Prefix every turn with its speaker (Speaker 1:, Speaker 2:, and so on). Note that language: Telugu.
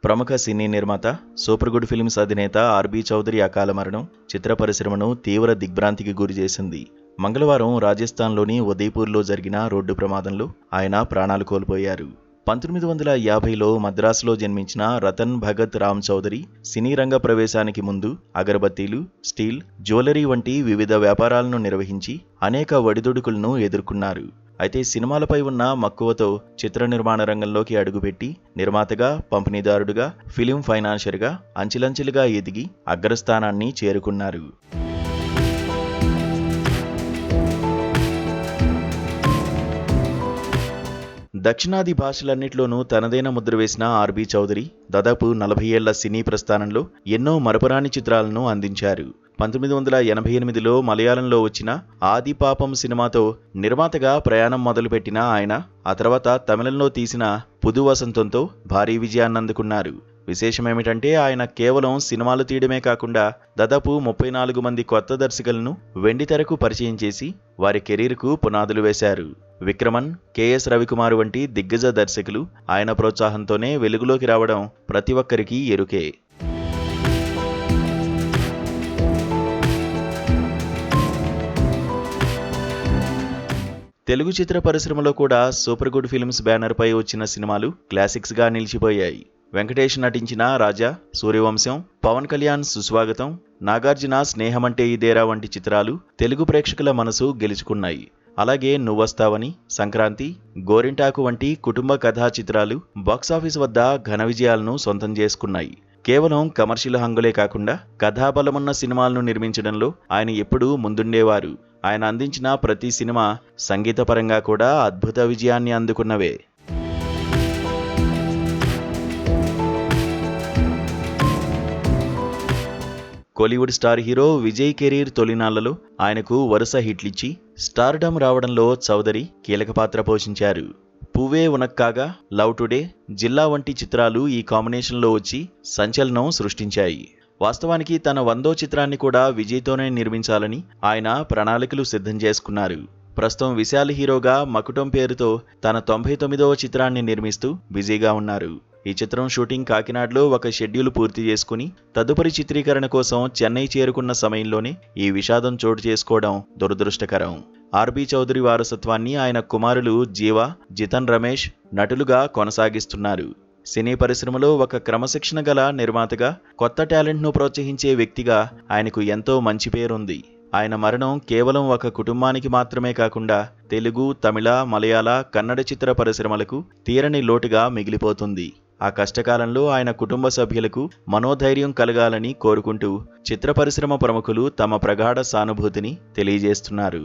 Speaker 1: ప్రముఖ సినీ నిర్మాత, సూపర్ గుడ్ ఫిల్మ్స్ అధినేత ఆర్బీ చౌదరి అకాల మరణం చిత్ర పరిశ్రమను తీవ్ర దిగ్భ్రాంతికి గురిచేసింది. మంగళవారం రాజస్థాన్లోని ఉదయ్పూర్లో జరిగిన రోడ్డు ప్రమాదంలో ఆయన ప్రాణాలు కోల్పోయారు. 1950లో మద్రాసులో జన్మించిన రతన్ భగత్ రామ్ చౌదరి సినీ రంగ ప్రవేశానికి ముందు అగరబత్తీలు, స్టీల్, జ్యువెలరీ వంటి వివిధ వ్యాపారాలను నిర్వహించి అనేక ఒడిదుడుకులను ఎదుర్కొన్నారు. అయితే సినిమాలపై ఉన్న మక్కువతో చిత్ర నిర్మాణ రంగంలోకి అడుగుపెట్టి నిర్మాతగా, పంపిణీదారుడుగా, ఫిలిం ఫైనాన్షియర్గా అంచెలంచెలుగా ఎదిగి అగ్రస్థానాన్ని చేరుకున్నారు. దక్షిణాది భాషలన్నిట్లోనూ తనదైన ముద్ర వేసిన ఆర్బీ చౌదరి దాదాపు 40 ఏళ్ల సినీ ప్రస్థానంలో ఎన్నో మరపురాని చిత్రాలను అందించారు. 1988లో మలయాళంలో వచ్చిన ఆది పాపం సినిమాతో నిర్మాతగా ప్రయాణం మొదలుపెట్టిన ఆయన ఆ తర్వాత తమిళంలో తీసిన పుదు వసంతంతో భారీ విజయాన్ని అందుకున్నారు. విశేషమేమిటంటే ఆయన కేవలం సినిమాలు తీయడమే కాకుండా దాదాపు 34 మంది కొత్త దర్శకులను వెండితెరకు పరిచయం చేసి వారి కెరీర్కు పునాదులు వేశారు. విక్రమన్, కెఎస్ రవికుమార్ వంటి దిగ్గజ దర్శకులు ఆయన ప్రోత్సాహంతోనే వెలుగులోకి రావడం ప్రతి ఒక్కరికి ఎరుకే. తెలుగు చిత్ర పరిశ్రమలో కూడా సూపర్ గుడ్ ఫిల్మ్స్ బ్యానర్పై వచ్చిన సినిమాలు క్లాసిక్స్గా నిలిచిపోయాయి. వెంకటేష్ నటించిన రాజా, సూర్యవంశం, పవన్ కళ్యాణ్ సుస్వాగతం, నాగార్జున స్నేహమంటే ఇదేరా వంటి చిత్రాలు తెలుగు ప్రేక్షకుల మనసు గెలుచుకున్నాయి. అలాగే నువ్వొస్తావని, సంక్రాంతి, గోరింటాకు వంటి కుటుంబ కథా చిత్రాలు బాక్సాఫీస్ వద్ద ఘన విజయాలను సొంతం చేసుకున్నాయి. కేవలం కమర్షియల్ హంగులే కాకుండా కథాబలమున్న సినిమాలను నిర్మించడంలో ఆయన ఎప్పుడూ ముందుండేవారు. ఆయన అందించిన ప్రతి సినిమా సంగీతపరంగా కూడా అద్భుత విజయాన్ని అందుకున్నవే. Kollywood star hero Vijay career తొలినాళ్లలో ఆయనకు వరుస హిట్లిచ్చి స్టార్డమ్ రావడంలో చౌదరి కీలక పాత్ర పోషించారు. పువ్వే ఉనక్కాగా, లవ్ టుడే, జిల్లా వంటి చిత్రాలు ఈ కాంబినేషన్లో వచ్చి సంచలనం సృష్టించాయి. వాస్తవానికి తన 100వ చిత్రాన్ని కూడా విజయ్తోనే నిర్మించాలని ఆయన ప్రణాళికలు సిద్ధం చేసుకున్నారు. ప్రస్తుతం విశాల్ హీరోగా మకుటం పేరుతో తన 99వ చిత్రాన్ని నిర్మిస్తూ బిజీగా ఉన్నారు. ఈ చిత్రం షూటింగ్ కాకినాడలో ఒక షెడ్యూల్ పూర్తి చేసుకుని తదుపరి చిత్రీకరణ కోసం చెన్నై చేరుకున్న సమయంలోనే ఈ విషాదం చోటు చేసుకోవడం దురదృష్టకరం. ఆర్బీ చౌదరి వారసత్వాన్ని ఆయన కుమారులు జీవా, జితన్ రమేష్ నటులుగా కొనసాగిస్తున్నారు. సినీ పరిశ్రమలో ఒక క్రమశిక్షణ గల నిర్మాతగా, కొత్త టాలెంట్ను ప్రోత్సహించే వ్యక్తిగా ఆయనకు ఎంతో మంచి పేరుంది. ఆయన మరణం కేవలం ఒక కుటుంబానికి మాత్రమే కాకుండా తెలుగు, తమిళ, మలయాళ, కన్నడ చిత్ర పరిశ్రమలకు తీరని లోటుగా మిగిలిపోతుంది. ఆ కష్టకాలంలో ఆయన కుటుంబ సభ్యులకు మనోధైర్యం కలగాలని కోరుకుంటూ చిత్ర పరిశ్రమ ప్రముఖులు తమ ప్రగాఢ సానుభూతిని తెలియజేస్తున్నారు.